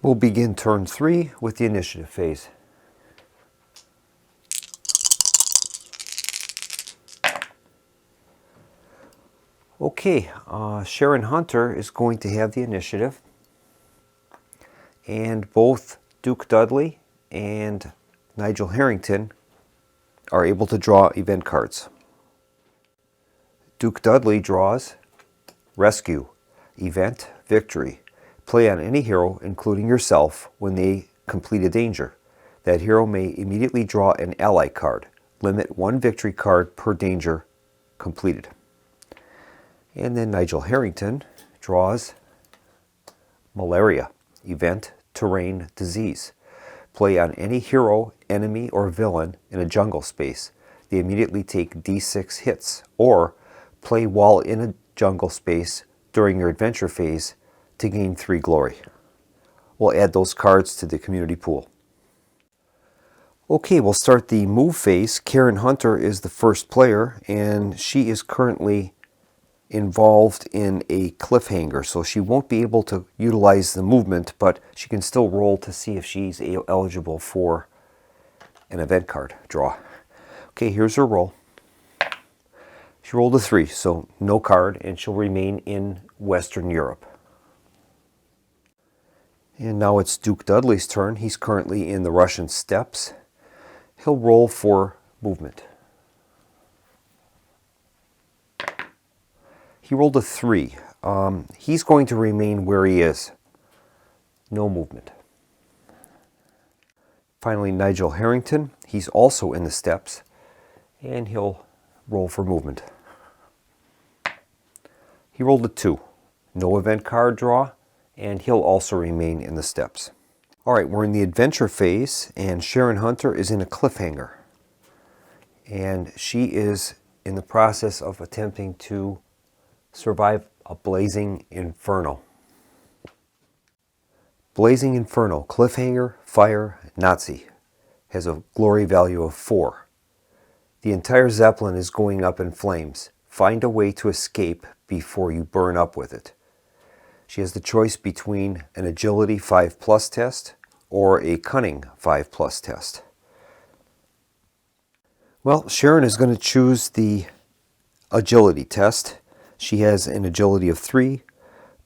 We'll begin turn 3 with the initiative phase. Okay, Sharon Hunter is going to have the initiative, and both Duke Dudley and Nigel Harrington are able to draw event cards. Duke Dudley draws Rescue, Event, Victory. Play on any hero, including yourself, when they complete a danger. That hero may immediately draw an ally card. Limit 1 victory card per danger completed. And then Nigel Harrington draws Malaria, Event, Terrain, Disease. Play on any hero, enemy, or villain in a jungle space. They immediately take D6 hits, or play while in a jungle space during your adventure phase to gain 3 glory. We'll add those cards to the community pool. Okay, we'll start the move phase. Karen Hunter is the first player, and she is currently involved in a cliffhanger, so she won't be able to utilize the movement, but she can still roll to see if she's eligible for an event card draw. Okay, here's her roll. She rolled a 3, so no card, and she'll remain in Western Europe. And now it's Duke Dudley's turn. He's currently in the Russian steppes. He'll roll for movement. He rolled a 3. He's going to remain where he is. No movement. Finally, Nigel Harrington. He's also in the steppes, and he'll roll for movement. He rolled a 2. No event card draw, and he'll also remain in the steppes. All right, we're in the adventure phase, and Sharon Hunter is in a cliffhanger. And she is in the process of attempting to survive a blazing inferno. Blazing Inferno, cliffhanger, fire, Nazi, has a glory value of 4. The entire Zeppelin is going up in flames. Find a way to escape before you burn up with it. She has the choice between an Agility 5+ test or a Cunning 5+ test. Well, Sharon is going to choose the Agility test. She has an Agility of 3,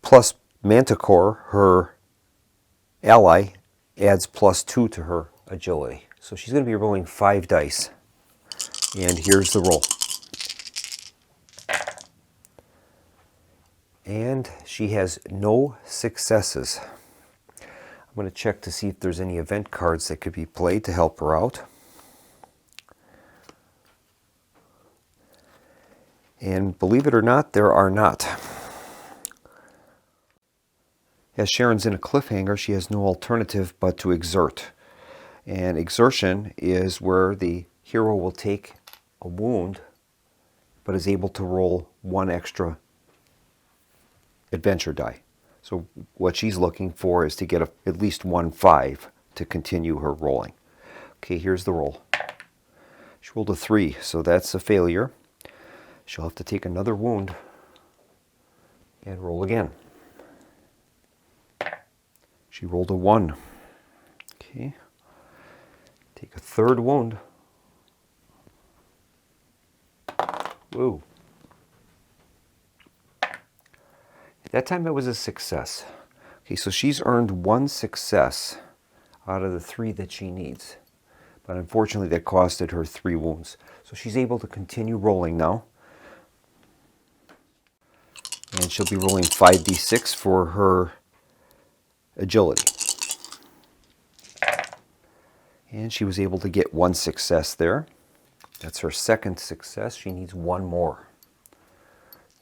plus Manticore, her ally, adds +2 to her Agility. So she's going to be rolling 5 dice. And here's the roll. And she has no successes. I'm going to check to see if there's any event cards that could be played to help her out. And believe it or not, there are not. As Sharon's in a cliffhanger, she has no alternative but to exert. And exertion is where the hero will take a wound, but is able to roll 1 extra adventure die. So what she's looking for is to get at least 1 5 to continue her rolling. Okay, here's the roll. She rolled a 3, so that's a failure. She'll have to take another wound and roll again. She rolled a 1. Okay. Take a 3rd wound. Whoa. That time it was a success. Okay, so she's earned 1 success out of the 3 that she needs. But unfortunately that costed her 3 wounds. So she's able to continue rolling now. And she'll be rolling 5d6 for her agility. And she was able to get 1 success there. That's her 2nd success. She needs 1 more.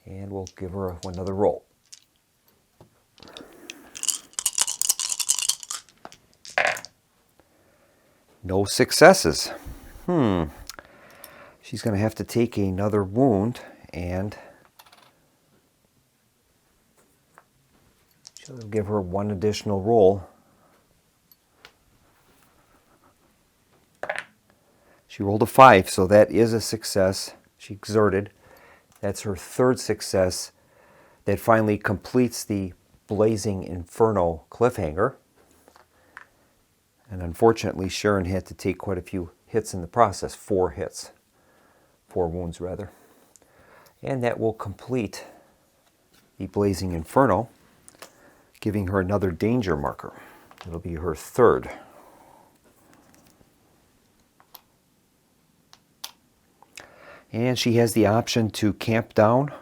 And we'll give her another roll. No successes. She's going to have to take another wound, and she'll give her 1 additional roll. She rolled a 5, so that is a success. She exerted. That's her 3rd success. That finally completes the Blazing Inferno cliffhanger. And unfortunately, Sharon had to take quite a few hits in the process. 4 hits. 4 wounds, rather. And that will complete the Blazing Inferno, giving her another danger marker. It'll be her 3rd. And she has the option to camp down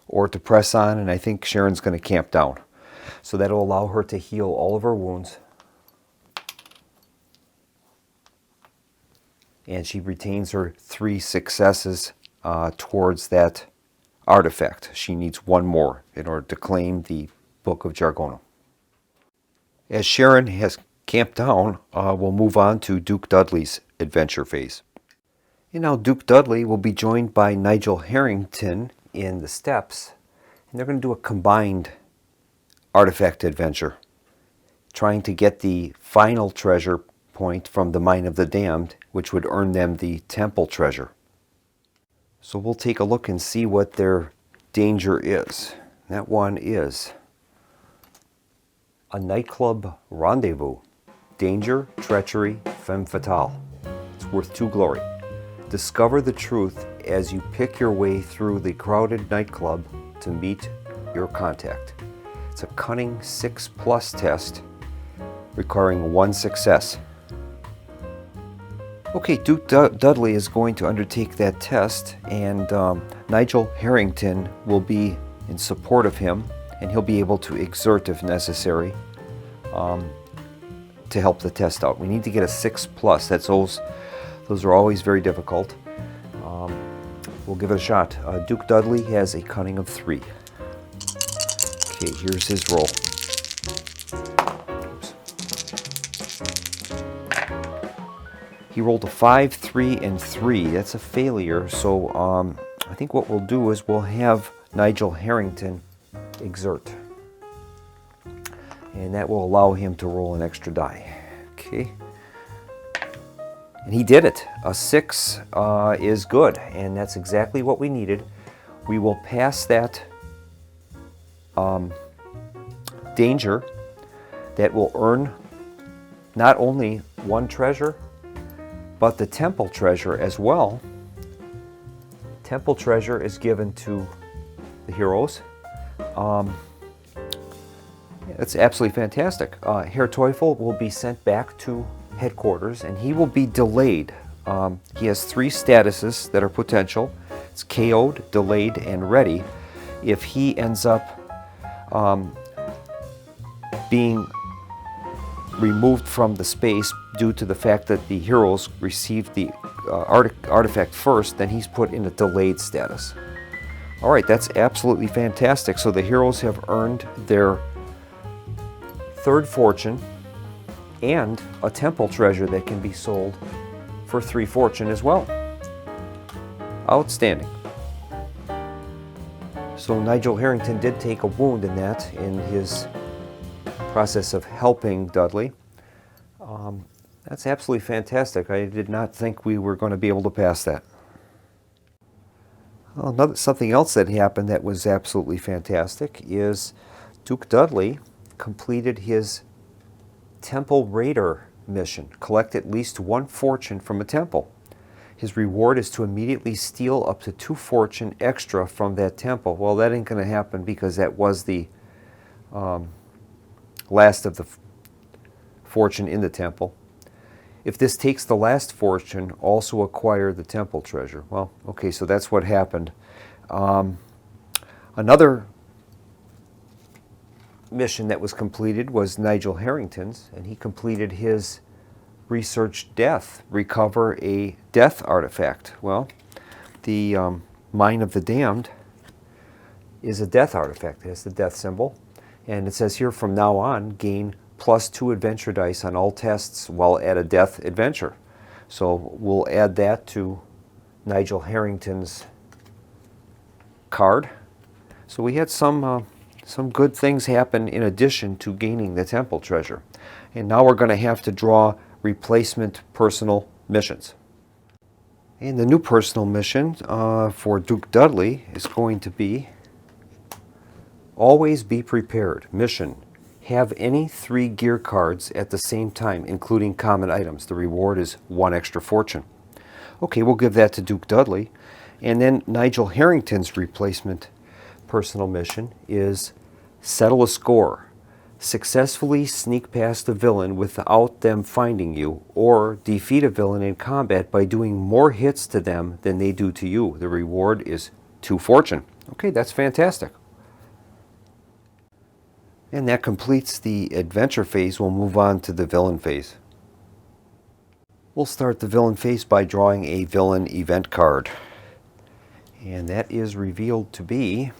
or to press on, and I think Sharon's going to camp down. So that'll allow her to heal all of her wounds. And she retains her 3 successes towards that artifact. She needs 1 more in order to claim the Book of Jargona. As Sharon has camped down, we'll move on to Duke Dudley's adventure phase. And now Duke Dudley will be joined by Nigel Harrington in the steps, and they're going to do a combined artifact adventure, trying to get the final treasure point from the Mine of the Damned, which would earn them the temple treasure. So we'll take a look and see what their danger is. That one is a nightclub rendezvous. Danger, treachery, femme fatale. It's worth 2 glory. Discover the truth as you pick your way through the crowded nightclub to meet your contact. It's a cunning 6+ test requiring 1 success. Okay, Duke Dudley is going to undertake that test, and Nigel Harrington will be in support of him, and he'll be able to exert if necessary to help the test out. We need to get a 6+. Those are always very difficult. We'll give it a shot. Duke Dudley has a cunning of 3. Okay, here's his roll. Oops. He rolled a 5, 3, and 3. That's a failure. So I think what we'll do is we'll have Nigel Harrington exert. And that will allow him to roll an extra die. Okay. And he did it. A 6 is good, and that's exactly what we needed. We will pass that danger that will earn not only 1 treasure, but the temple treasure as well. Temple treasure is given to the heroes. It's absolutely fantastic. Herr Teufel will be sent back to headquarters, and he will be delayed. He has 3 statuses that are potential. It's KO'd, delayed, and ready. If he ends up being removed from the space due to the fact that the heroes received the artifact first, then he's put in a delayed status. All right, that's absolutely fantastic. So the heroes have earned their 3rd fortune and a temple treasure that can be sold for 3 fortune as well. Outstanding. So Nigel Harrington did take a wound in that in his process of helping Dudley. That's absolutely fantastic. I did not think we were going to be able to pass that. Something else that happened that was absolutely fantastic is Duke Dudley completed his Temple Raider mission. Collect at least 1 fortune from a temple. His reward is to immediately steal up to 2 fortune extra from that temple. Well, that ain't going to happen because that was the last of the fortune in the temple. If this takes the last fortune, also acquire the temple treasure. Well, okay, so that's what happened. Another mission that was completed was Nigel Harrington's, and he completed his research death, recover a death artifact. Well, the Mine of the Damned is a death artifact. It has the death symbol, and it says here from now on gain +2 adventure dice on all tests while at a death adventure. So we'll add that to Nigel Harrington's card. So we had some good things happen in addition to gaining the temple treasure. And now we're going to have to draw replacement personal missions. And the new personal mission for Duke Dudley is going to be always be prepared. Mission: Have any 3 gear cards at the same time, including common items. The reward is 1 extra fortune. Okay, we'll give that to Duke Dudley. And then Nigel Harrington's replacement personal mission is settle a score. Successfully sneak past a villain without them finding you, or defeat a villain in combat by doing more hits to them than they do to you. The reward is 2 fortune. Okay, that's fantastic. And that completes the adventure phase. We'll move on to the villain phase. We'll start the villain phase by drawing a villain event card. And that is revealed to be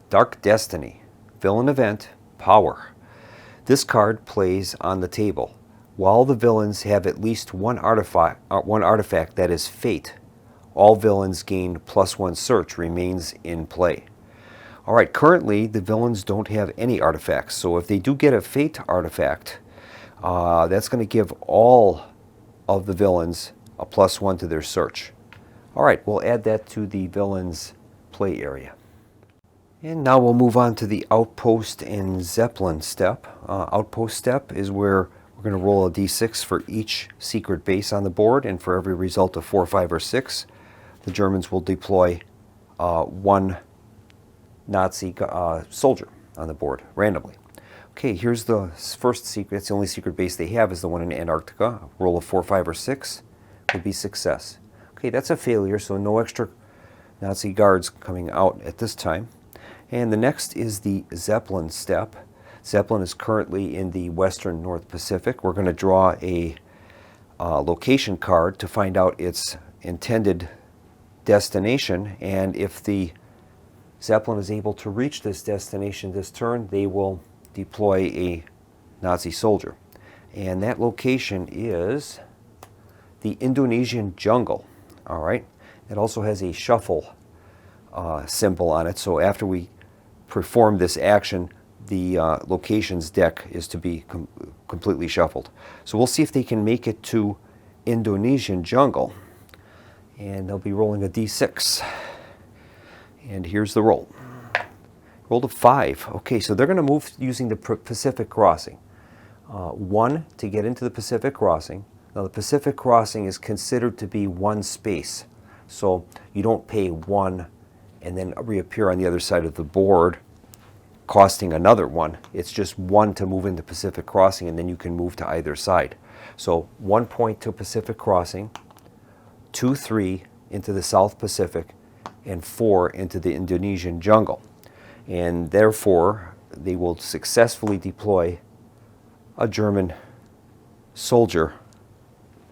Dark Destiny. Villain event, power. This card plays on the table. While the villains have at least one artifact that is fate, all villains gain +1 search remains in play. Alright, currently the villains don't have any artifacts, so if they do get a fate artifact, that's going to give all of the villains a +1 to their search. Alright, we'll add that to the villains play area. And now we'll move on to the Outpost and Zeppelin step. Outpost step is where we're going to roll a d6 for each secret base on the board, and for every result of 4, 5, or 6, the Germans will deploy 1 Nazi soldier on the board randomly. Okay, here's the first secret. It's the only secret base they have is the one in Antarctica. Roll of 4, 5, or 6 would be success. Okay, that's a failure, so no extra Nazi guards coming out at this time. And the next is the Zeppelin step. Zeppelin is currently in the western North Pacific. We're going to draw a location card to find out its intended destination, and if the Zeppelin is able to reach this destination this turn, they will deploy a Nazi soldier. And that location is the Indonesian jungle. All right. It also has a shuffle symbol on it, so after we perform this action, the locations deck is to be completely shuffled. So we'll see if they can make it to Indonesian jungle. And they'll be rolling a d6. And here's the roll. Rolled a 5. Okay, so they're going to move using the Pacific Crossing. 1 to get into the Pacific Crossing. Now the Pacific Crossing is considered to be 1 space. So you don't pay 1 and then reappear on the other side of the board costing another 1. It's just 1 to move into Pacific Crossing, and then you can move to either side. So 1 point to Pacific Crossing, 2, 3 into the South Pacific, and 4 into the Indonesian jungle. And therefore, they will successfully deploy a German soldier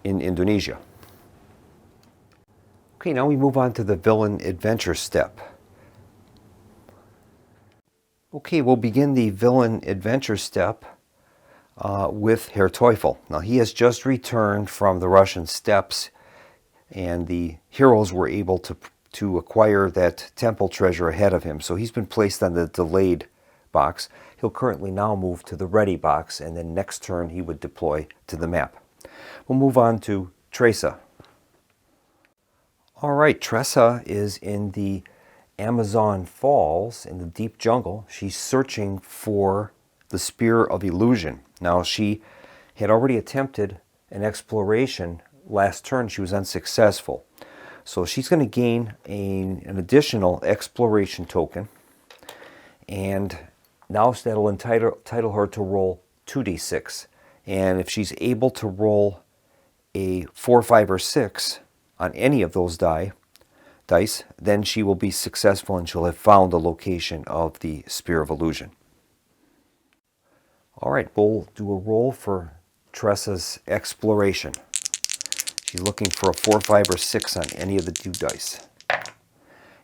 in Indonesia. Okay, now we move on to the villain adventure step. Okay, we'll begin the villain adventure step with Herr Teufel. Now, he has just returned from the Russian steppes, and the heroes were able to acquire that temple treasure ahead of him. So he's been placed on the delayed box. He'll currently now move to the ready box, and then next turn he would deploy to the map. We'll move on to Tresa. All right, Tresa is in the Amazon Falls in the deep jungle. She's searching for the Spear of Illusion. Now, she had already attempted an exploration last turn. She was unsuccessful. So she's going to gain an additional exploration token, and now that'll entitle her to roll 2d6. And if she's able to roll a 4, 5, or 6 on any of those dice, then she will be successful and she'll have found the location of the Spear of Illusion. All right, we'll do a roll for Tresa's exploration. She's looking for a 4, 5, or 6 on any of the 2 dice.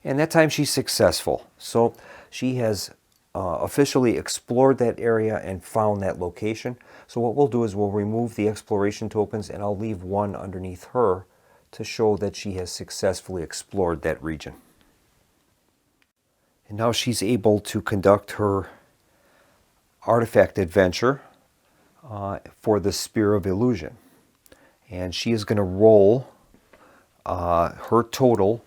And that time she's successful. So she has officially explored that area and found that location. So what we'll do is we'll remove the exploration tokens, and I'll leave 1 underneath her to show that she has successfully explored that region. And now she's able to conduct her artifact adventure for the Spear of Illusion. And she is going to roll her total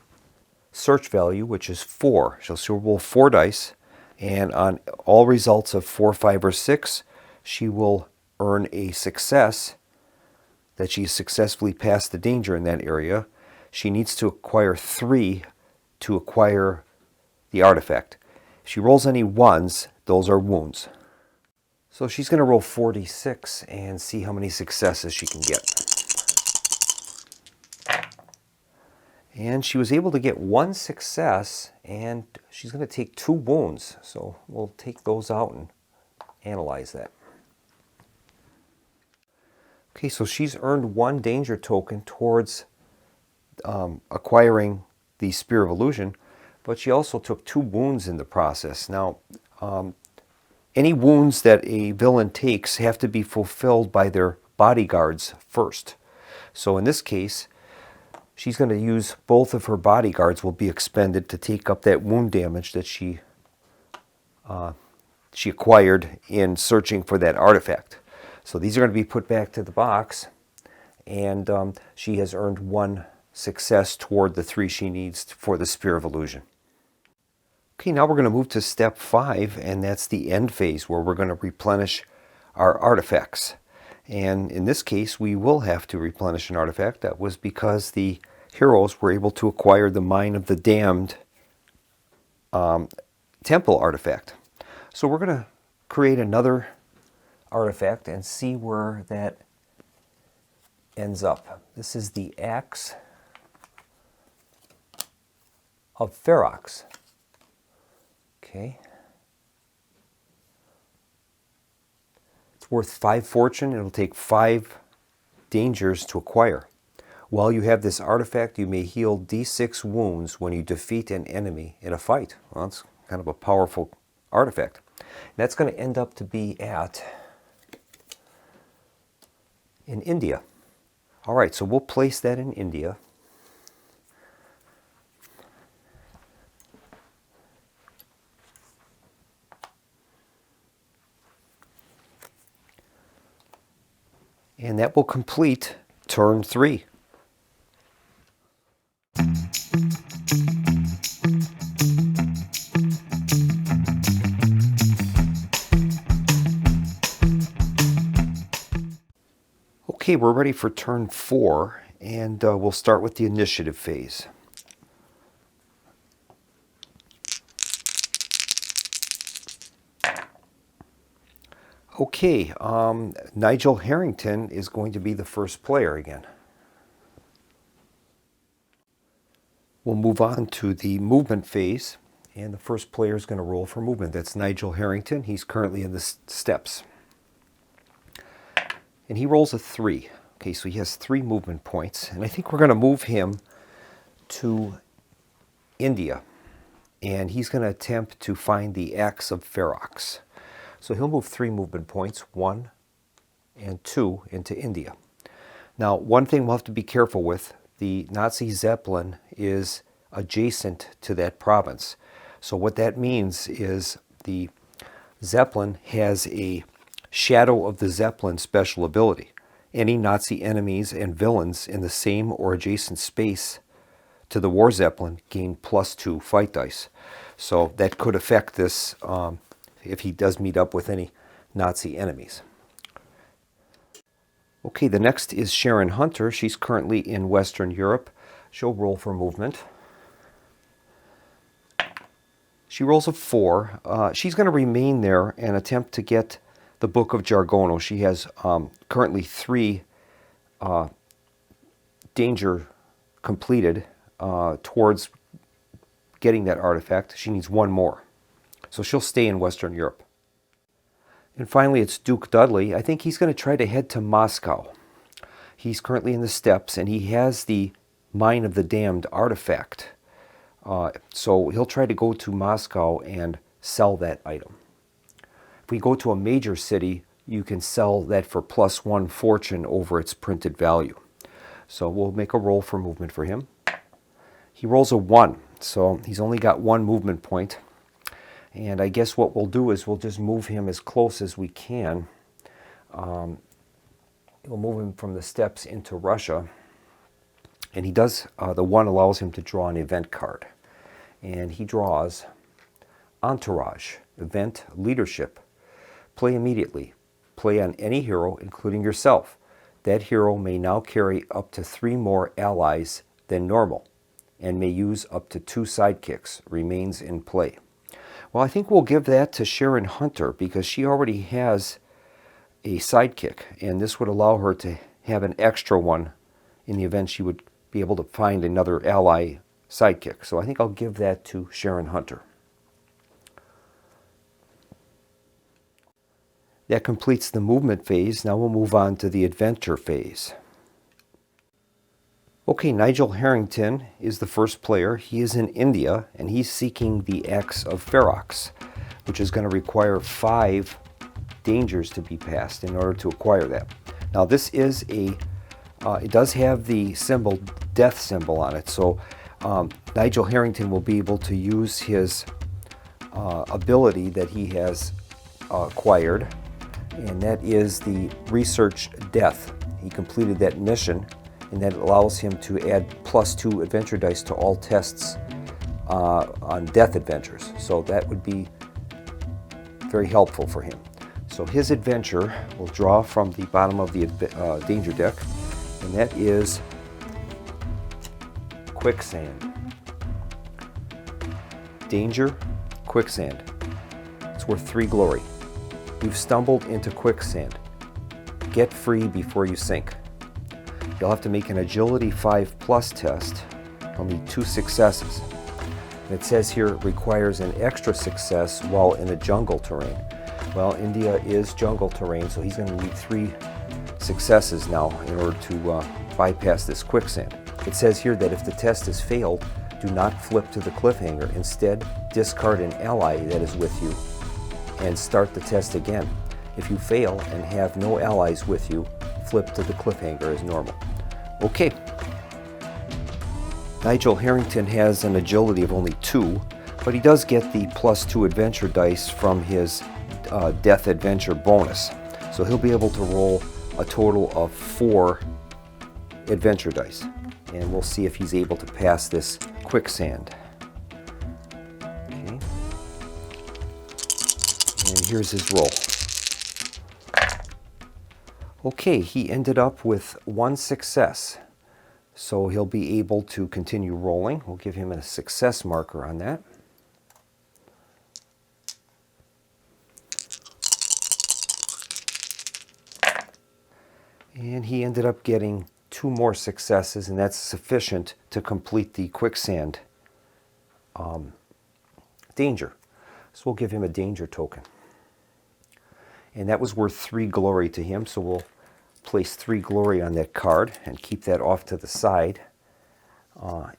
search value, which is 4. She'll roll 4 dice, And on all results of 4, 5, or 6, she will earn a success that she successfully passed the danger in that area. She needs to acquire 3 to acquire the artifact. If she rolls any 1s, those are wounds. So she's going to roll 46 and see how many successes she can get. And she was able to get 1 success, and she's going to take 2 wounds. So we'll take those out and analyze that. Okay, so she's earned 1 danger token towards acquiring the Spear of Illusion, but she also took 2 wounds in the process. Now, any wounds that a villain takes have to be fulfilled by their bodyguards first. So in this case, she's going to use both of her bodyguards will be expended to take up that wound damage that she acquired in searching for that artifact. So these are going to be put back to the box, and she has earned 1 success toward the 3 she needs for the Spear of Illusion. Okay, now we're going to move to step 5, and that's the end phase where we're going to replenish our artifacts. And in this case, we will have to replenish an artifact. That was because the heroes were able to acquire the Mine of the Damned temple artifact. So we're going to create another artifact and see where that ends up. This is the Axe of Ferox. Okay. It's worth 5 fortune. It'll take 5 dangers to acquire. While you have this artifact, you may heal D6 wounds when you defeat an enemy in a fight. Well, that's kind of a powerful artifact. And that's going to end up to be in India. All right, so we'll place that in India. And that will complete turn 3. Okay, we're ready for turn 4, and we'll start with the initiative phase. Okay, Nigel Harrington is going to be the first player again. We'll move on to the movement phase, and the first player is going to roll for movement. That's Nigel Harrington. He's currently in the steps. And he rolls a 3. Okay, so he has 3 movement points, and I think we're going to move him to India. And he's going to attempt to find the Axe of Ferox. So he'll move 3 movement points, 1 and 2, into India. Now, one thing we'll have to be careful with, the Nazi Zeppelin is adjacent to that province. So what that means is the Zeppelin has a Shadow of the Zeppelin special ability. Any Nazi enemies and villains in the same or adjacent space to the War Zeppelin gain +2 fight dice. So that could affect this if he does meet up with any Nazi enemies. Okay, the next is Sharon Hunter. She's currently in Western Europe. She'll roll for movement. She rolls a 4. She's going to remain there and attempt to get the Book of Jargono. She has currently 3 danger completed towards getting that artifact. She needs 1 more. So she'll stay in Western Europe. And finally, it's Duke Dudley. I think he's going to try to head to Moscow. He's currently in the steppes, and he has the Mine of the Damned artifact. So he'll try to go to Moscow and sell that item. If we go to a major city, you can sell that for +1 fortune over its printed value. So we'll make a roll for movement for him. He rolls a 1, so he's only got 1 movement point. And I guess what we'll do is we'll just move him as close as we can. We'll move him from the steppes into Russia. And he does, the 1 allows him to draw an event card. And he draws Entourage, event, leadership. Play immediately. Play on any hero, including yourself. That hero may now carry up to 3 more allies than normal and may use up to 2 sidekicks. Remains in play. Well, I think we'll give that to Sharon Hunter because she already has a sidekick, and this would allow her to have an extra one in the event she would be able to find another ally sidekick. So I think I'll give that to Sharon Hunter. That completes the movement phase. Now we'll move on to the adventure phase. Okay, Nigel Harrington is the first player. He is in India, and he's seeking the Axe of Ferox, which is going to require 5 dangers to be passed in order to acquire that. Now this is it does have the symbol, death symbol on it, so Nigel Harrington will be able to use his ability that he has acquired, and that is the Research Death. He completed that mission, and that allows him to add +2 adventure dice to all tests on death adventures. So that would be very helpful for him. So his adventure will draw from the bottom of the danger deck, and that is Quicksand. Danger, Quicksand. It's worth 3 glory. You've stumbled into quicksand. Get free before you sink. You'll have to make an Agility 5+ test. You'll need 2 successes. And it says here it requires an extra success while in a jungle terrain. Well, India is jungle terrain, so he's going to need 3 successes now in order to bypass this quicksand. It says here that if the test is failed, do not flip to the cliffhanger. Instead, discard an ally that is with you and start the test again. If you fail and have no allies with you, flip to the cliffhanger as normal. Okay. Nigel Harrington has an agility of only 2, but he does get the +2 adventure dice from his death adventure bonus. So he'll be able to roll a total of 4 adventure dice. And we'll see if he's able to pass this quicksand. Okay. And here's his roll. Okay, he ended up with 1 success. So he'll be able to continue rolling. We'll give him a success marker on that. And he ended up getting 2 more successes, and that's sufficient to complete the quicksand danger. So we'll give him a danger token. And that was worth 3 glory to him, so we'll place 3 glory on that card and keep that off to the side.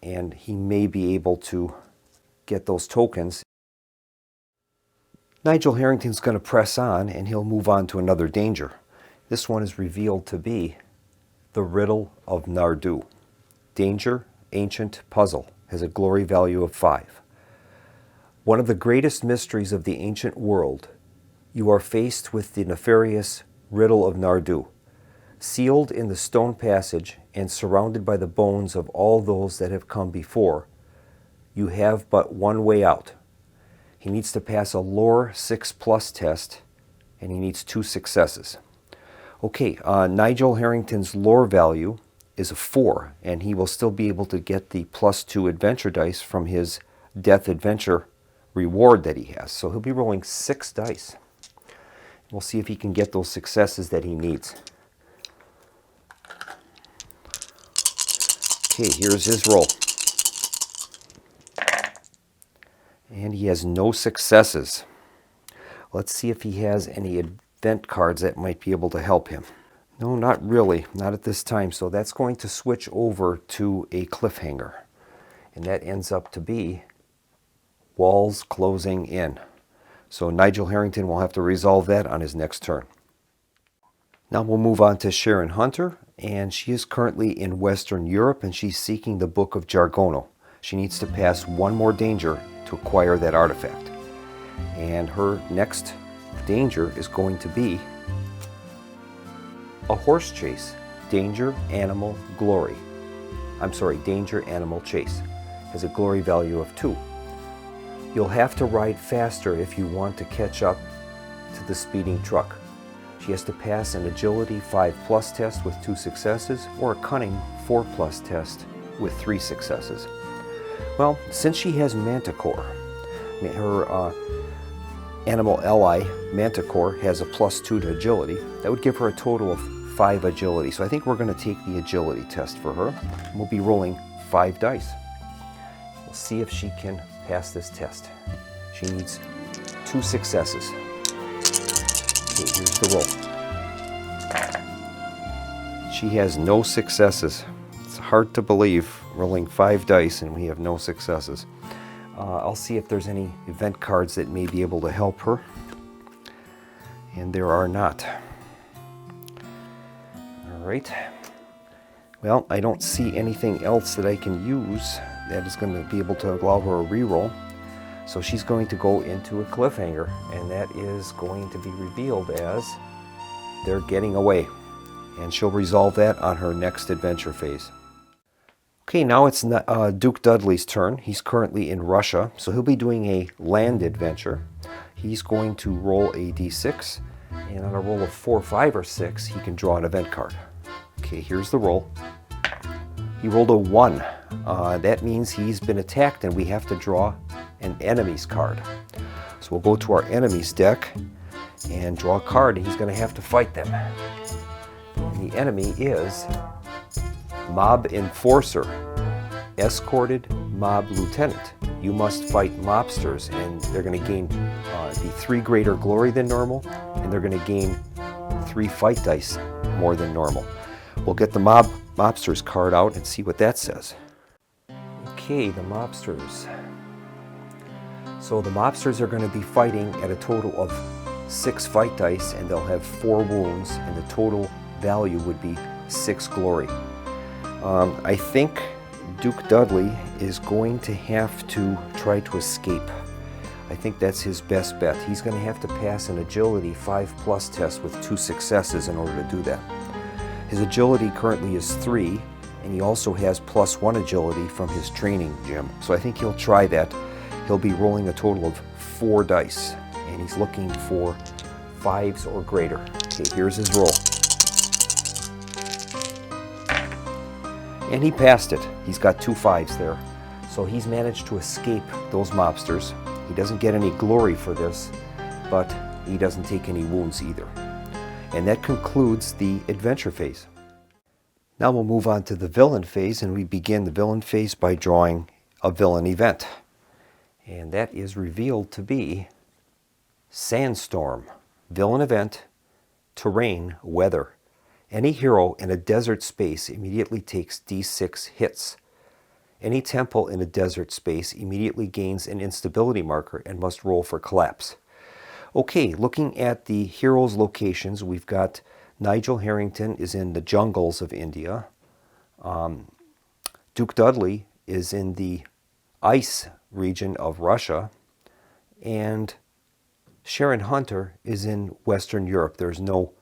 And he may be able to get those tokens. Nigel Harrington's going to press on, and he'll move on to another danger. This one is revealed to be the Riddle of Nardu. Danger, ancient puzzle, has a glory value of 5. One of the greatest mysteries of the ancient world, you are faced with the nefarious Riddle of Nardu. Sealed in the stone passage and surrounded by the bones of all those that have come before, you have but one way out. He needs to pass a lore 6+ test, and he needs 2 successes. Okay, Nigel Harrington's lore value is a 4, and he will still be able to get the +2 adventure dice from his death adventure reward that he has. So he'll be rolling 6 dice. We'll see if he can get those successes that he needs. Okay, here's his roll. And he has no successes. Let's see if he has any event cards that might be able to help him. No, not really. Not at this time. So that's going to switch over to a cliffhanger. And that ends up to be walls closing in. So Nigel Harrington will have to resolve that on his next turn. Now we'll move on to Sharon Hunter, and she is currently in Western Europe, and she's seeking the Book of Jargono. She needs to pass 1 more danger to acquire that artifact. And her next danger is going to be a horse chase. Danger, animal, glory. Danger, animal, chase. Has a glory value of 2. You'll have to ride faster if you want to catch up to the speeding truck. She has to pass an Agility 5+ test with 2 successes or a Cunning 4+ test with 3 successes. Well, since she has Manticore, her animal ally Manticore has a +2 to Agility. That would give her a total of 5 Agility. So I think we're going to take the Agility test for her. We'll be rolling 5 dice. We'll see if she can pass this test. She needs 2 successes. Okay, here's the roll. She has no successes. It's hard to believe, rolling 5 dice and we have no successes. I'll see if there's any event cards that may be able to help her. And there are not. All right. Well, I don't see anything else that I can use that is going to be able to allow her a reroll. So she's going to go into a cliffhanger, and that is going to be revealed as they're getting away. And she'll resolve that on her next adventure phase. Okay, now it's Duke Dudley's turn. He's currently in Russia, so he'll be doing a land adventure. He's going to roll a d6, and on a roll of 4, 5, or 6, he can draw an event card. Okay, here's the roll. He rolled a 1. That means he's been attacked, and we have to draw an enemy's card. So we'll go to our enemy's deck and draw a card, and he's going to have to fight them. And the enemy is Mob Enforcer, Escorted Mob Lieutenant. You must fight mobsters, and they're going to gain be 3 greater glory than normal, and they're going to gain 3 fight dice more than normal. We'll get the mobsters card out and see what that says. Okay, the mobsters. So the mobsters are going to be fighting at a total of 6 fight dice, and they'll have 4 wounds, and the total value would be 6 glory. I think Duke Dudley is going to have to try to escape. I think that's his best bet. He's going to have to pass an Agility 5+ test with 2 successes in order to do that. His Agility currently is 3, and he also has +1 Agility from his training gym. So I think he'll try that. He'll be rolling a total of 4 dice, and he's looking for 5s or greater. Okay, here's his roll. And he passed it. He's got 2 5s there. So he's managed to escape those mobsters. He doesn't get any glory for this, but he doesn't take any wounds either. And that concludes the adventure phase. Now we'll move on to the villain phase, and we begin the villain phase by drawing a villain event. And that is revealed to be Sandstorm. Villain event, terrain, weather. Any hero in a desert space immediately takes d6 hits. Any temple in a desert space immediately gains an instability marker and must roll for collapse. Okay, looking at the heroes' locations, we've got Nigel Harrington is in the jungles of India. Duke Dudley is in the ice region of Russia. And Sharon Hunter is in Western Europe. There's no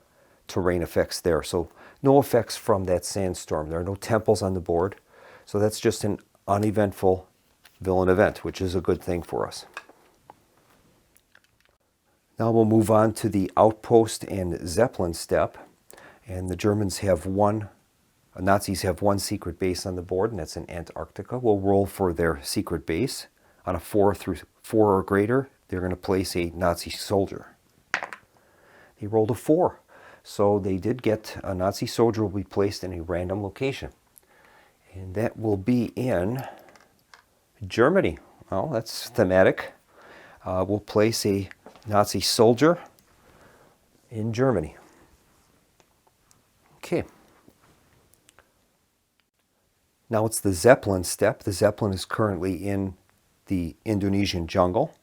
terrain effects there, so no effects from that sandstorm. There are no temples on the board, so that's just an uneventful villain event, which is a good thing for us. Now we'll move on to the outpost and Zeppelin step, and the Germans have Nazis have 1 secret base on the board, and that's in Antarctica. We'll roll for their secret base. On a 4 through 4 or greater, they're going to place a Nazi soldier. They rolled a 4. So they did get a Nazi soldier will be placed in a random location. And that will be in Germany. Well, that's thematic. We'll place a Nazi soldier in Germany. Okay. Now it's the Zeppelin step. The Zeppelin is currently in the Indonesian jungle,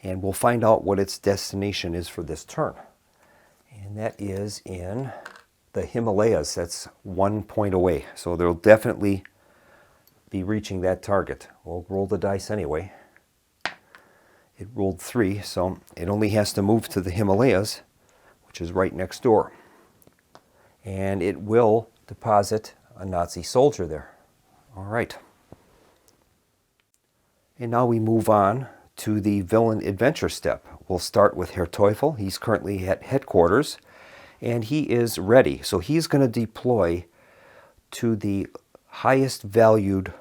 and we'll find out what its destination is for this turn. And that is in the Himalayas. That's 1 point away. So they'll definitely be reaching that target. We'll roll the dice anyway. It rolled 3, so it only has to move to the Himalayas, which is right next door. And it will deposit a Nazi soldier there. All right. And now we move on to the villain adventure step. We'll start with Herr Teufel. He's currently at headquarters, and he is ready. So he's going to deploy to the highest valued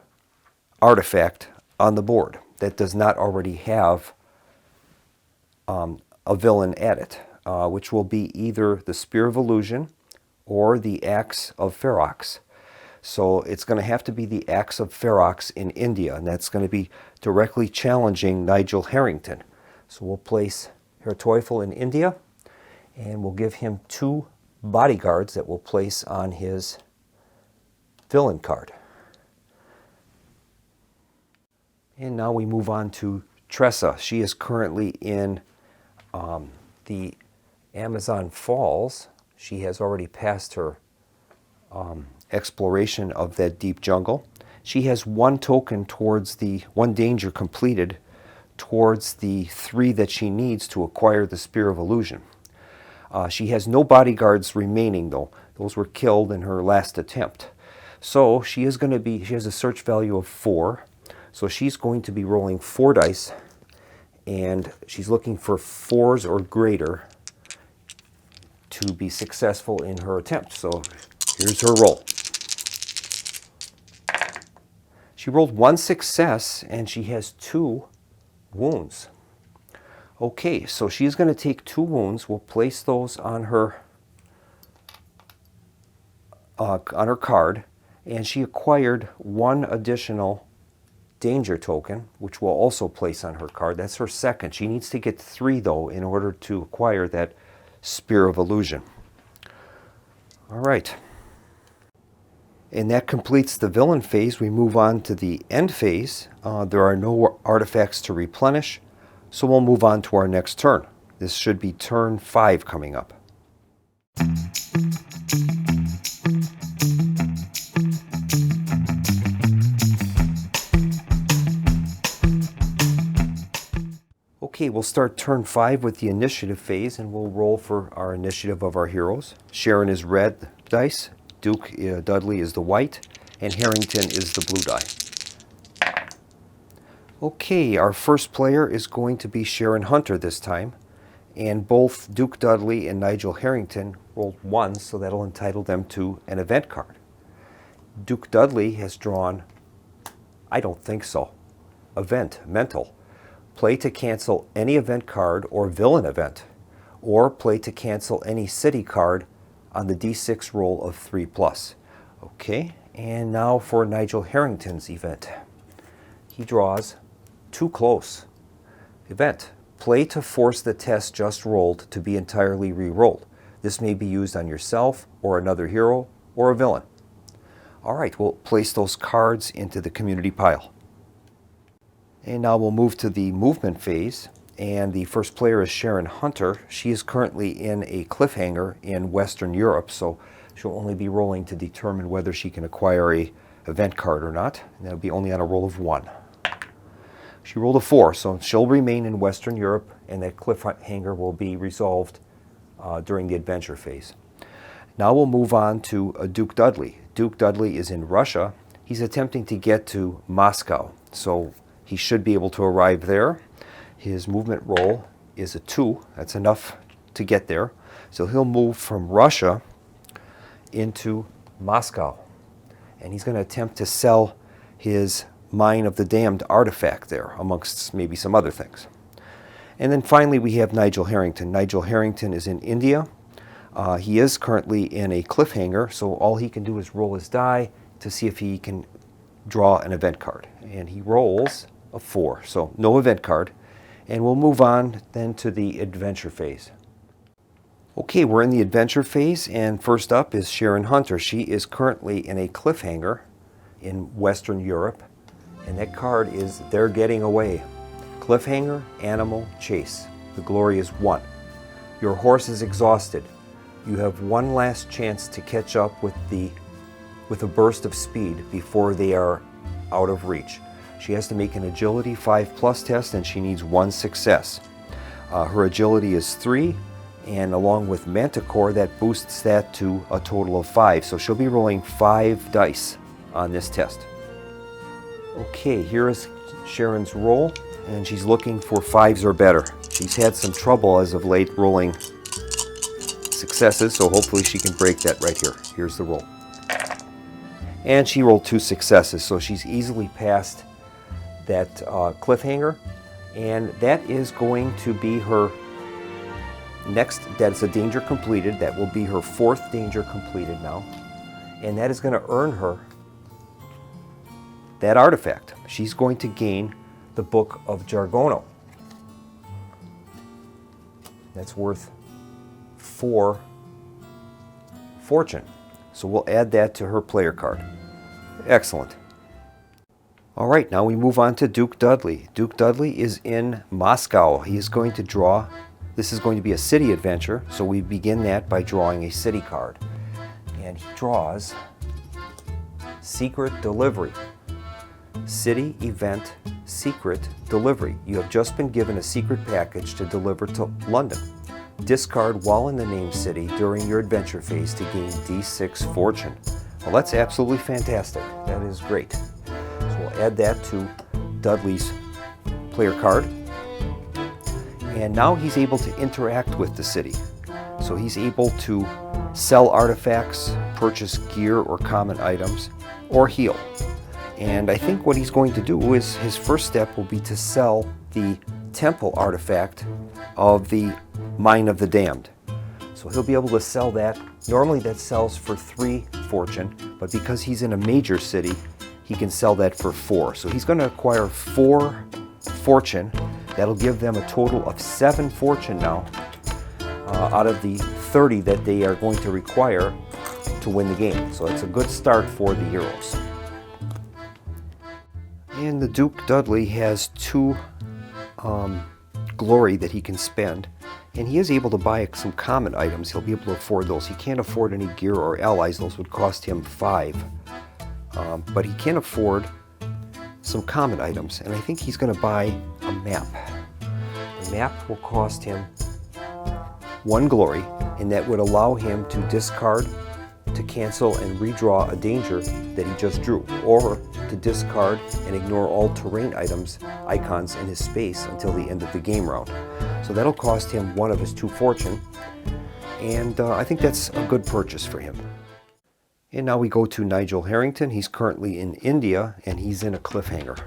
artifact on the board that does not already have a villain at it, which will be either the Spear of Illusion or the Axe of Ferox. So it's going to have to be the Axe of Ferox in India, and that's going to be directly challenging Nigel Harrington. So we'll place Herr Teufel in India, and we'll give him 2 bodyguards that we'll place on his villain card. And now we move on to Tressa. She is currently in the Amazon Falls. She has already passed her exploration of that deep jungle. She has 1 token towards the 1 danger completed towards the 3 that she needs to acquire the Spear of Illusion. She has no bodyguards remaining though. Those were killed in her last attempt. So she has a search value of 4. So she's going to be rolling 4 dice, and she's looking for 4s or greater to be successful in her attempt. So here's her roll. She rolled 1 success, and she has 2 wounds. Okay, so she's going to take 2 wounds. We'll place those on her card, and she acquired 1 additional danger token, which we'll also place on her card. That's her second. She needs to get 3 though in order to acquire that Spear of Illusion. All right. And that completes the villain phase. We move on to the end phase. There are no artifacts to replenish, so we'll move on to our next turn. This should be turn 5 coming up. Okay, we'll start turn 5 with the initiative phase, and we'll roll for our initiative of our heroes. Sharon is red dice, Duke Dudley is the white, and Harrington is the blue die. Okay, our first player is going to be Sharon Hunter this time, and both Duke Dudley and Nigel Harrington rolled 1, so that'll entitle them to an event card. Duke Dudley has drawn, I don't think so, event, mental. Play to cancel any event card or villain event, or play to cancel any city card on the D6 roll of 3+. Okay, and now for Nigel Harrington's event. He draws Too Close. Event. Play to force the test just rolled to be entirely re-rolled. This may be used on yourself or another hero or a villain. All right, we'll place those cards into the community pile. And now we'll move to the movement phase, and the first player is Sharon Hunter. She is currently in a cliffhanger in Western Europe, so she'll only be rolling to determine whether she can acquire a event card or not, and that'll be only on a roll of 1. She rolled a 4, so she'll remain in Western Europe, and that cliffhanger will be resolved during the adventure phase. Now we'll move on to Duke Dudley. Duke Dudley is in Russia. He's attempting to get to Moscow, so he should be able to arrive there. His movement roll is a 2. That's enough to get there. So he'll move from Russia into Moscow. And he's going to attempt to sell his Mine of the Damned artifact there, amongst maybe some other things. And then finally we have Nigel Harrington. Nigel Harrington is in India. He is currently in a cliffhanger, so all he can do is roll his die to see if he can draw an event card. And he rolls a 4, so no event card. And we'll move on then to the adventure phase. Okay, we're in the adventure phase, and first up is Sharon Hunter. She is currently in a cliffhanger in Western Europe, and that card is They're Getting Away. Cliffhanger, animal, chase. The glory is 1. Your horse is exhausted. You have one last chance to catch up with a burst of speed before they are out of reach. She has to make an agility 5+ test, and she needs 1 success. Her agility is 3, and along with Manticore, that boosts that to a total of 5. So she'll be rolling 5 dice on this test. Okay, here is Sharon's roll, and she's looking for 5s or better. She's had some trouble as of late rolling successes, so hopefully she can break that right here. Here's the roll. And she rolled 2 successes, so she's easily passed that cliffhanger, and that is going to be her next. That's a danger completed. That will be her 4th danger completed now, and that is going to earn her that artifact. She's going to gain the Book of Jargono. That's worth 4 fortune. So we'll add that to her player card. Excellent. All right, now we move on to Duke Dudley. Duke Dudley is in Moscow. He is going to draw. This is going to be a city adventure, so we begin that by drawing a city card. And he draws Secret Delivery. City event secret delivery. You have just been given a secret package to deliver to London. Discard while in the named city during your adventure phase to gain D6 fortune. Well, that's absolutely fantastic. That is great. So we'll add that to Dudley's player card. And now he's able to interact with the city. So he's able to sell artifacts, purchase gear or common items, or heal. And I think what he's going to do is his first step will be to sell the temple artifact of the Mine of the Damned. So he'll be able to sell that. Normally that sells for 3 fortune, but because he's in a major city, he can sell that for 4. So he's going to acquire 4 fortune. That'll give them a total of 7 fortune now out of the 30 that they are going to require to win the game. So it's a good start for the heroes. And the Duke Dudley has 2 glory that he can spend, and he is able to buy some common items. He'll be able to afford those. He can't afford any gear or allies. Those would cost him 5. But he can afford some common items, and I think he's going to buy a map. The map will cost him 1 glory, and that would allow him to discard, to cancel and redraw a danger that he just drew, or to discard and ignore all terrain icons in his space until the end of the game round. So that'll cost him 1 of his 2 fortune, and I think that's a good purchase for him. And now we go to Nigel Harrington. He's currently in India, and he's in a cliffhanger.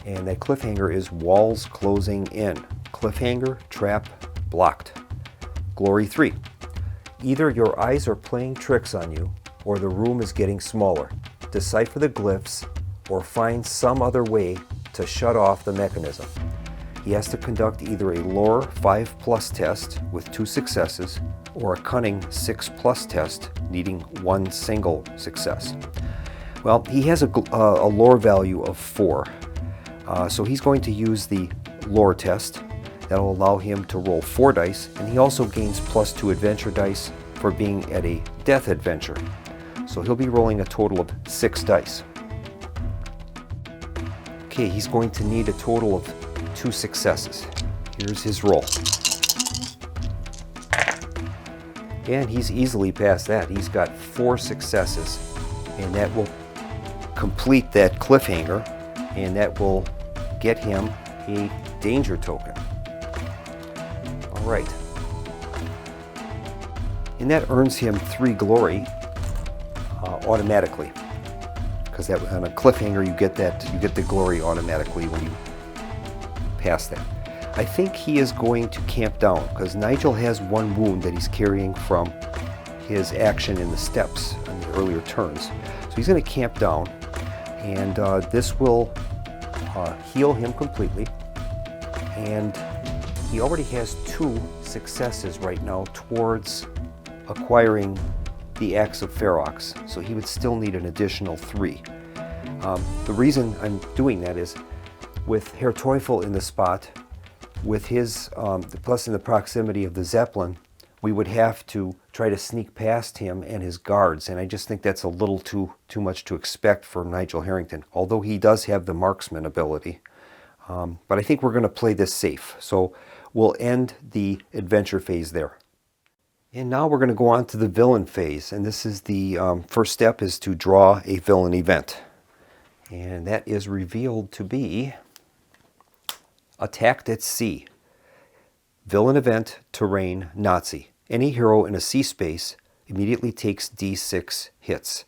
And that cliffhanger is walls closing in. Cliffhanger, trap, blocked. Glory 3. Either your eyes are playing tricks on you, or the room is getting smaller. Decipher the glyphs, or find some other way to shut off the mechanism. He has to conduct either a lore 5+ test with 2 successes, or a cunning 6+ test needing 1 single success. Well, he has a lore value of 4, so he's going to use the lore test. That'll allow him to roll 4 dice, and he also gains +2 adventure dice for being at a death adventure. So he'll be rolling a total of 6 dice. Okay, he's going to need a total of 2 successes. Here's his roll. And he's easily past that. He's got 4 successes, and that will complete that cliffhanger, and that will get him a danger token. All right. And that earns him 3 glory automatically, because that on a cliffhanger you get the glory automatically when you pass that. I think he is going to camp down because Nigel has 1 wound that he's carrying from his action in the steps on the earlier turns. So he's going to camp down, and this will heal him completely. And he already has 2 successes right now towards acquiring the Axe of Ferox, so he would still need an additional 3. The reason I'm doing that is with Herr Teufel in the spot, with his plus in the proximity of the Zeppelin, we would have to try to sneak past him and his guards, and I just think that's a little too much to expect from Nigel Harrington, although he does have the marksman ability. But I think we're going to play this safe, so we'll end the adventure phase there. And now we're going to go on to the villain phase, and this is the first step is to draw a villain event. And that is revealed to be Attacked at sea. Villain event, terrain, Nazi. Any hero in a sea space immediately takes D6 hits.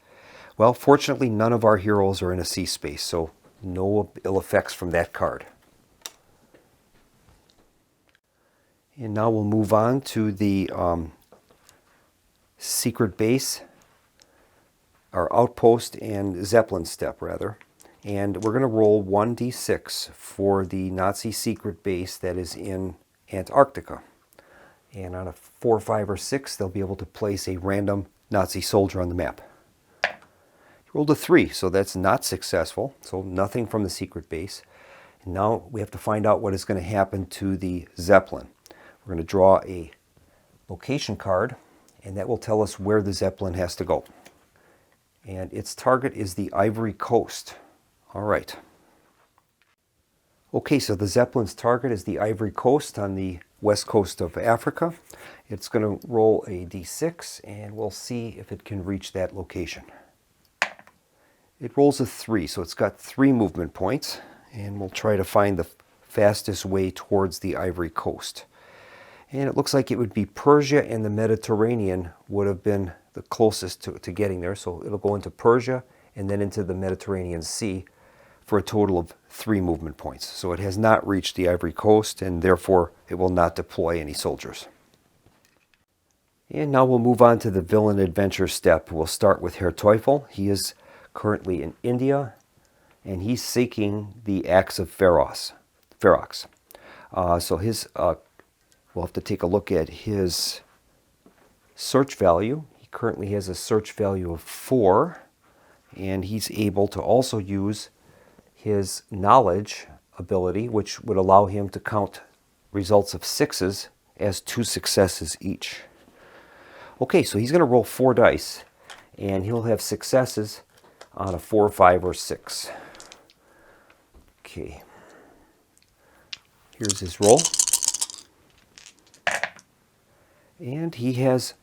Well, fortunately, none of our heroes are in a sea space, so no ill effects from that card. And now we'll move on to the secret base, our outpost and Zeppelin step, rather. And we're going to roll 1d6 for the Nazi secret base that is in Antarctica. And on a 4, 5, or 6, they'll be able to place a random Nazi soldier on the map. You rolled a 3, so that's not successful. So nothing from the secret base. And now we have to find out what is going to happen to the Zeppelin. We're going to draw a location card, and that will tell us where the Zeppelin has to go. And its target is the Ivory Coast. All right. Okay, so the Zeppelin's target is the Ivory Coast on the west coast of Africa. It's going to roll a d6, and we'll see if it can reach that location. It rolls a 3, so it's got 3 movement points, and we'll try to find the fastest way towards the Ivory Coast. And it looks like it would be Persia and the Mediterranean would have been the closest to getting there. So it'll go into Persia and then into the Mediterranean Sea for a total of 3 movement points. So it has not reached the Ivory Coast, and therefore it will not deploy any soldiers. And now we'll move on to the villain adventure step. We'll start with Herr Teufel. He is currently in India, and he's seeking the axe of Ferox. So his we'll have to take a look at his search value. He currently has a search value of 4, and he's able to also use his knowledge ability, which would allow him to count results of 6s as 2 successes each. Okay, so he's going to roll 4 dice, and he'll have successes on a 4, 5, or 6. Okay, here's his roll. And he has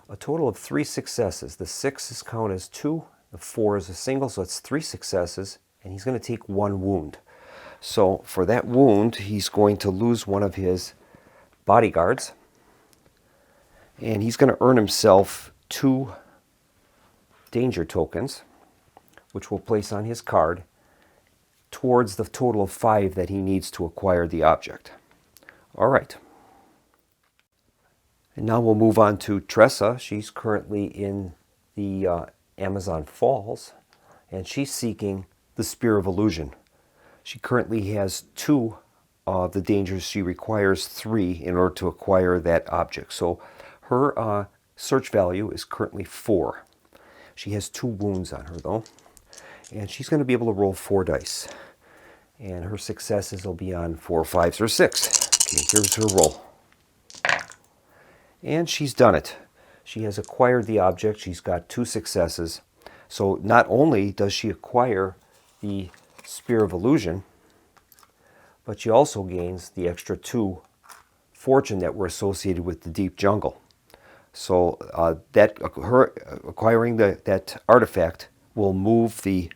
a total of 3 successes. The 6s count as 2, the 4 is a single, so it's 3 successes, and he's going to take 1 wound. So for that wound, he's going to lose one of his bodyguards, and he's going to earn himself 2 danger tokens, which we'll place on his card, towards the total of 5 that he needs to acquire the object. All right. And now we'll move on to Tressa. She's currently in the Amazon Falls, and she's seeking the Spear of Illusion. She currently has 2 of the dangers. She requires 3 in order to acquire that object. So her search value is currently 4. She has 2 wounds on her, though, and she's going to be able to roll 4 dice. And her successes will be on 4, 5s, or 6. Okay, here's her roll. And she's done it. She has acquired the object. She's got 2 successes. So not only does she acquire the Spear of Illusion, but she also gains the extra 2 fortune that were associated with the deep jungle. So her acquiring that artifact will move the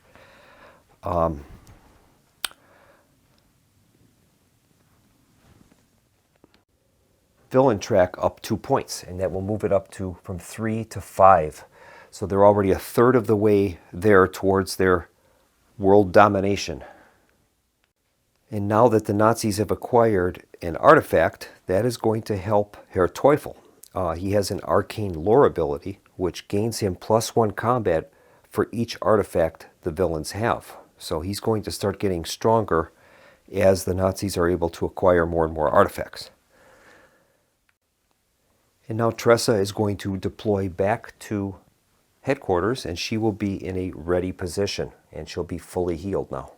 villain track up 2 points, and that will move it up to from 3 to 5. So they're already a third of the way there towards their world domination. And now that the Nazis have acquired an artifact, that is going to help Herr Teufel. He has an arcane lore ability, which gains him +1 combat for each artifact the villains have. So he's going to start getting stronger as the Nazis are able to acquire more and more artifacts. And now Tressa is going to deploy back to headquarters, and she will be in a ready position, and she'll be fully healed now.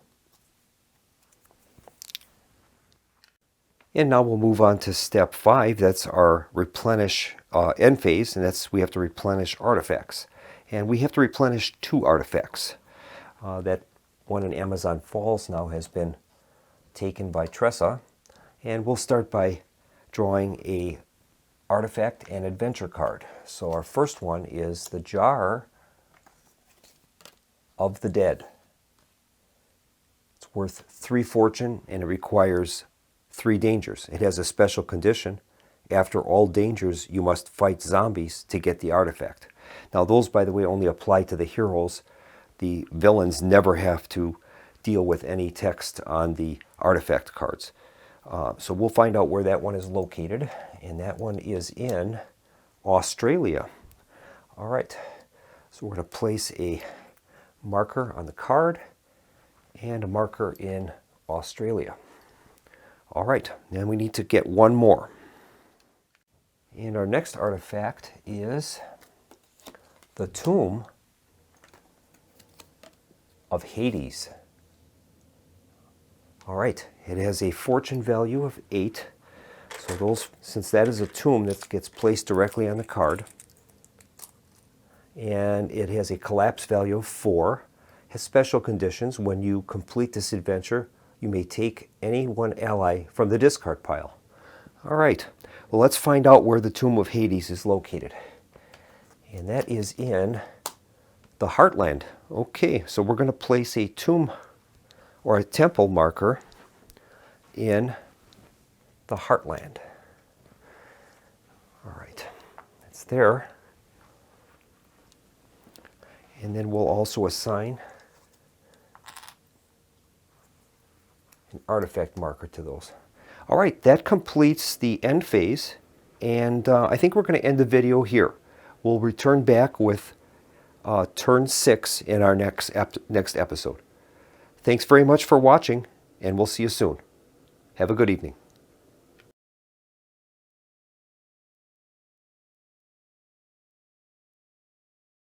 And now we'll move on to step 5. That's our replenish end phase, and that's we have to replenish artifacts. And we have to replenish 2 artifacts. That one in Amazon Falls now has been taken by Tressa. And we'll start by drawing a artifact and adventure card. So our first one is the Jar of the Dead. It's worth 3 fortune, and it requires 3 dangers. It has a special condition. After all dangers, you must fight zombies to get the artifact. Now those, by the way, only apply to the heroes. The villains never have to deal with any text on the artifact cards. So we'll find out where that one is located, and that one is in Australia. All right, so we're going to place a marker on the card and a marker in Australia. All right, then we need to get one more. And our next artifact is the Tomb of Hades. All right, it has a fortune value of 8. So those, since that is a tomb, that gets placed directly on the card. And it has a collapse value of 4. It has special conditions. When you complete this adventure, you may take any one ally from the discard pile. All right, well, let's find out where the Tomb of Hades is located. And that is in the Heartland. Okay, so we're going to place a tomb or a temple marker in the Heartland. All right, it's there. And then we'll also assign an artifact marker to those. All right, that completes the end phase, and I think we're going to end the video here. We'll return back with turn 6 in our next episode. Thanks very much for watching, and we'll see you soon. Have a good evening.